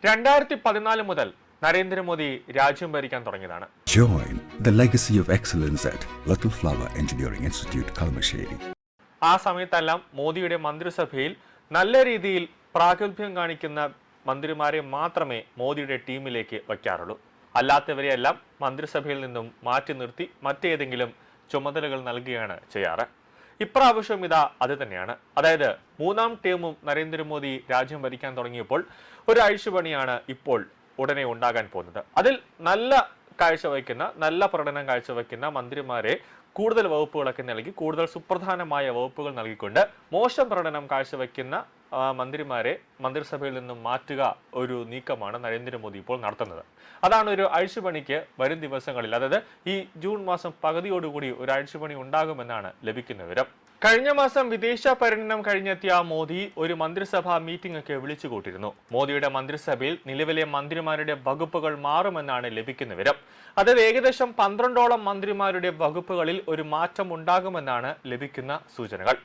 2014 മുതൽ നരേന്ദ്രമോദി രാജ്യം ഭരിക്കാൻ തുടങ്ങിയതാണ്. Join the legacy of excellence at Little Flower Engineering Institute, Kalmasheri. ആ സമയത്തെല്ലാം മോദിയുടെ മന്ത്രിസഭയിൽ നല്ല രീതിയിൽ പ്രാഗൽഭ്യം കാണിക്കുന്ന മന്ത്രിമാരെ മാത്രമേ മോദിയുടെ ടീമിലേക്ക് വയ്ക്കാറുള്ളൂ. അല്ലാത്തവരെയെല്ലാം മന്ത്രിസഭയിൽ നിന്നും മാറ്റി നിർത്തി മറ്റേതെങ്കിലും ചുമതലകൾ നൽകുകയാണ് ചെയ്യാറ്. ഇപ്രാവശ്യം ഇതാ അത് തന്നെയാണ്. അതായത് മൂന്നാം ടേമും നരേന്ദ്രമോദി രാജ്യം ഭരിക്കാൻ തുടങ്ങിയപ്പോൾ ഒരു അഴിച്ചുപണിയാണ് ഇപ്പോൾ ഉടനെ ഉണ്ടാകാൻ പോകുന്നത്. അതിൽ നല്ല പ്രകടനം കാഴ്ചവെക്കുന്ന മന്ത്രിമാരെ കൂടുതൽ വകുപ്പുകളൊക്കെ നൽകി കൂടുതൽ സുപ്രധാനമായ വകുപ്പുകൾ നൽകിക്കൊണ്ട് മോശം പ്രകടനം കാഴ്ചവെക്കുന്ന മന്ത്രിമാരെ മന്ത്രിസഭയിൽ നിന്നും മാറ്റുക ഒരു നീക്കമാണ് നരേന്ദ്രമോദി ഇപ്പോൾ നടത്തുന്നത്. അതാണ് ഒരു അഴിച്ചുപണിക്ക് വരും ദിവസങ്ങളിൽ, അതായത് ഈ ജൂൺ മാസം പകുതിയോടുകൂടി ഒരു അഴിച്ചുപണി ഉണ്ടാകുമെന്നാണ് ലഭിക്കുന്ന വിവരം. കഴിഞ്ഞ മാസം വിദേശ പര്യടനം കഴിഞ്ഞെത്തിയ മോദി ഒരു മന്ത്രിസഭാ മീറ്റിംഗ് ഒക്കെ വിളിച്ചു കൂട്ടിയിരുന്നു. മോദിയുടെ മന്ത്രിസഭയിൽ നിലവിലെ മന്ത്രിമാരുടെ വകുപ്പുകൾ മാറുമെന്നാണ് ലഭിക്കുന്ന വിവരം. അതായത് ഏകദേശം 12ഓളം മന്ത്രിമാരുടെ വകുപ്പുകളിൽ ഒരു മാറ്റം ഉണ്ടാകുമെന്നാണ് ലഭിക്കുന്ന സൂചനകൾ.